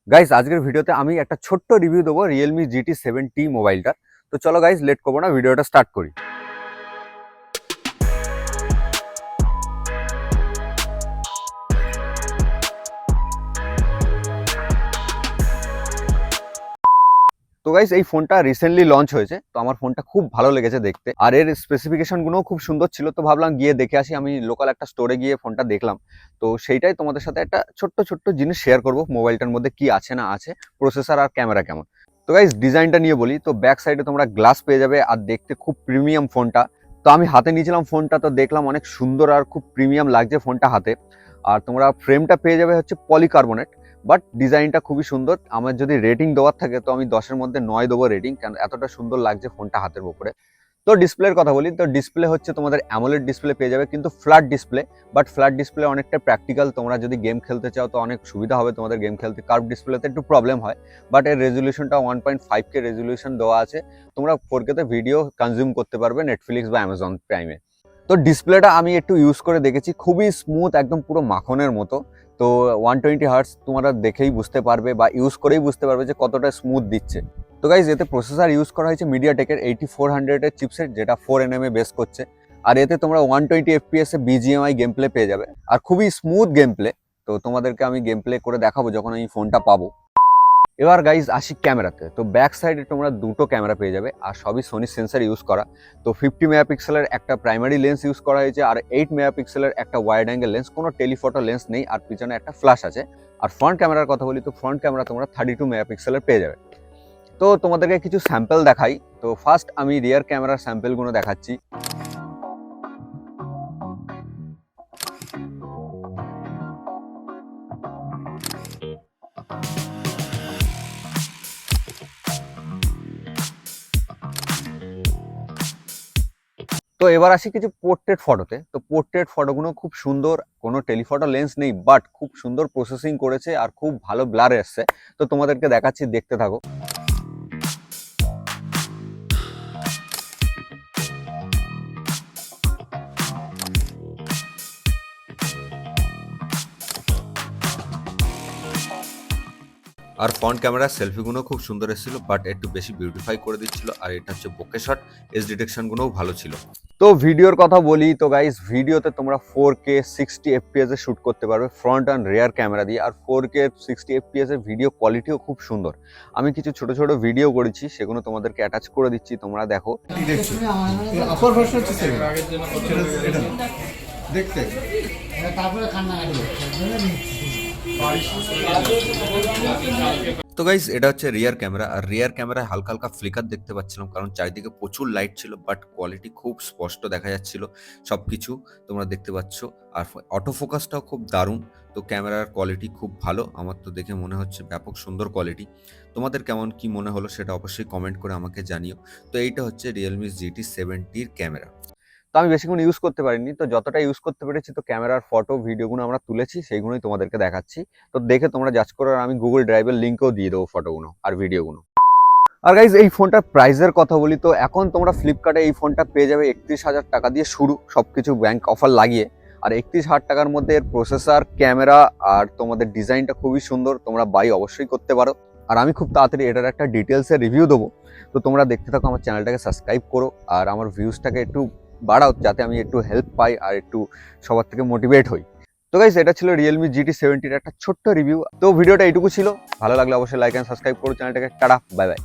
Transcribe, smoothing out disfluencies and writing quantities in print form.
Guys আজকের ভিডিওতে আমি একটা ছোট্ট রিভিউ দেবো রিয়েলমি GT7T মোবাইলটার। তো চলো গাইজ লেট করবো না, ভিডিওটা স্টার্ট করি। তো গাইজ এই ফোনটা রিসেন্টলি লঞ্চ হয়েছে, তো আমার ফোনটা খুব ভালো লেগেছে দেখতে, আর এর স্পেসিফিকেশন গুলোও খুব সুন্দর ছিল। তো ভাবলাম গিয়ে দেখে আসি, আমি লোকাল একটা স্টোরে গিয়ে ফোনটা দেখলাম। তো সেইটাই তোমাদের সাথে একটা ছোট্ট ছোট্ট জিনিস শেয়ার করবো, মোবাইলটার মধ্যে কি আছে না আছে, প্রসেসর আর ক্যামেরা কেমন। তো গাইজ ডিজাইনটা নিয়ে বলি, তো ব্যাক সাইডে তোমরা গ্লাস পেয়ে যাবে, আর দেখতে খুব প্রিমিয়াম ফোনটা। তো আমি হাতে নিয়েছিলাম ফোনটা, তো দেখলাম অনেক সুন্দর আর খুব প্রিমিয়াম লাগছে ফোনটা হাতে। আর তোমরা ফ্রেমটা পেয়ে যাবে হচ্ছে পলিকার্বনেট, বাট ডিজাইনটা খুবই সুন্দর। আমার যদি রেটিং দেওয়ার থাকে তো আমি 10-এর মধ্যে 9 দেবো রেটিং, কারণ এতটা সুন্দর লাগছে ফোনটা হাতের উপরে। তো ডিসপ্লের কথা বলি, তো ডিসপ্লে হচ্ছে তোমাদের অ্যামোলেড ডিসপ্লে পেয়ে যাবে, কিন্তু flat display. But flat display অনেকটা প্র্যাকটিক্যাল, তোমরা যদি গেম খেলতে চাও তো অনেক সুবিধা হবে তোমাদের গেম খেলতে। কার্ভ ডিসপ্লেতে একটু প্রবলেম হয়, বাট এর রেজলিউশনটা 1.5K রেজলিউশন দেওয়া আছে। তোমরা 4K তে ভিডিও কনজিউম করতে পারবে নেটফ্লিক্স বা অ্যামাজন প্রাইমে। তো ডিসপ্লেটা আমি একটু ইউজ করে দেখেছি, খুবই স্মুথ, একদম পুরো মাখনের মতো। তো 120 হার্টস তোমরা দেখেই বুঝতে পারবে বা ইউজ করেই বুঝতে পারবে যে কতটা স্মুথ দিচ্ছে। তো গাইজ এতে প্রসেসর ইউজ করা হয়েছে মিডিয়াটেকের 8400 এর চিপসেট, যেটা 4nm এ বেস করছে। আর এতে তোমরা 120 FPS এ BGMI গেম প্লে পেয়ে যাবে, আর খুবই স্মুথ গেম প্লে। তো তোমাদেরকে আমি গেম প্লে করে দেখাবো যখন আমি ফোনটা পাবো। এবার গাইজ আসি ক্যামেরাতে, তো ব্যাক সাইডে তোমরা দুটো ক্যামেরা পেয়ে যাবে, আর সবই সোনি সেন্সর ইউজ করা। তো 50 মেগাপিক্সেলের একটা প্রাইমারি লেন্স ইউজ করা হয়েছে, আর 8 মেগাপিক্সেলের একটা ওয়াইড অ্যাঙ্গেল লেন্স, কোনো টেলিফটো লেন্স নেই, আর পিছনে একটা ফ্ল্যাশ আছে। আর ফ্রন্ট ক্যামেরার কথা বলি, তো ফ্রন্ট ক্যামেরা তোমরা 32 মেগাপিক্সেলের পেয়ে যাবে। তো তোমাদেরকে কিছু স্যাম্পল দেখাই। তো ফার্স্ট আমি রিয়ার ক্যামেরার স্যাম্পলগুলো দেখাচ্ছি। তো এবার আসি কিছু পোর্ট্রেট ফটোতে। তো পোর্ট্রেট ফটোগুলো খুব সুন্দর, কোনো টেলিফটো লেন্স নেই, বাট খুব সুন্দর প্রসেসিং করেছে আর খুব ভালো ব্লার এসছে। তো তোমাদেরকে দেখাচ্ছি, দেখতে থাকো। আর ফ্রন্ট ক্যামেরার সেলফিগুলো খুব সুন্দর এসেছিল, বাট একটু বেশি বিউটিফাই করে দিচ্ছিল। আর এটা হচ্ছে বোকে শট, এজ ডিটেকশনগুলোও ভালো ছিল। তো ভিডিওর কথা বলি, তো গাইস ভিডিওতে তোমরা 4K 60 FPS এ শ্যুট করতে পারবে ফ্রন্ট অ্যান্ড রিয়ার ক্যামেরা দিয়ে। আর 4K 60 FPS এর ভিডিও কোয়ালিটিও খুব সুন্দর। আমি কিছু ছোট ছোট ভিডিও করেছি, সেগুলো তোমাদেরকে অ্যাটাচ করে দিচ্ছি, তোমরা দেখো। দেখতে তো গাইস এটা হচ্ছে রিয়ার ক্যামেরা, আর রিয়ার ক্যামেরায় হালকা হালকা ফ্লিকার দেখতে পাচ্ছিলাম, কারণ চারিদিকে প্রচুর লাইট ছিল, বাট কোয়ালিটি খুব স্পষ্ট দেখা যাচ্ছিল সবকিছু তোমরা দেখতে পাচ্ছ। আর অটো ফোকাসটাও খুব দারুণ। তো ক্যামেরার কোয়ালিটি খুব ভালো, আমার তো দেখে মনে হচ্ছে ব্যাপক সুন্দর কোয়ালিটি। তোমাদের কেমন কি মনে হলো সেটা অবশ্যই কমেন্ট করে আমাকে জানিও। তো এইটা হচ্ছে রিয়েলমি GT7T ক্যামেরা। তো আমি বেশিক্ষণ ইউজ করতে পারিনি, তো যতটা ইউজ করতে পেরেছি, তো ক্যামেরার ফটো ভিডিওগুলো আমরা তুলেছি, সেইগুলোই তোমাদেরকে দেখাচ্ছি। তো দেখে তোমরা জাজ করো, আর আমি গুগল ড্রাইভের লিঙ্কও দিয়ে দেবো ফটোগুলো আর ভিডিওগুলো। আর গাইজ এই ফোনটার প্রাইসের কথা বলি, তো এখন তোমরা ফ্লিপকার্টে এই ফোনটা পেয়ে যাবে 31,000 টাকা দিয়ে শুরু, সবকিছু ব্যাংক অফার লাগিয়ে। আর 31,000 টাকার মধ্যে এর প্রসেসর, ক্যামেরা আর তোমাদের ডিজাইনটা খুবই সুন্দর, তোমরা বাই অবশ্যই করতে পারো। আর আমি খুব তাড়াতাড়ি এটার একটা ডিটেলসের রিভিউ দেবো। তো তোমরা দেখতে থাকো, আমার চ্যানেলটাকে সাবস্ক্রাইব করো, আর আমার ভিউজটাকে একটু বাড়াও, যাতে আমি একটু হেল্প পাই আর একটু সবার থেকে মোটিভেট হই। তো গাইস এটা ছিল রিয়েলমি GT7T এর একটা ছোট্ট রিভিউ। তো ভিডিওটা এইটুকু ছিল, ভালো লাগলে অবশ্যই লাইক এন্ড সাবস্ক্রাইব করো চ্যানেলটাকে। Tata, bye bye.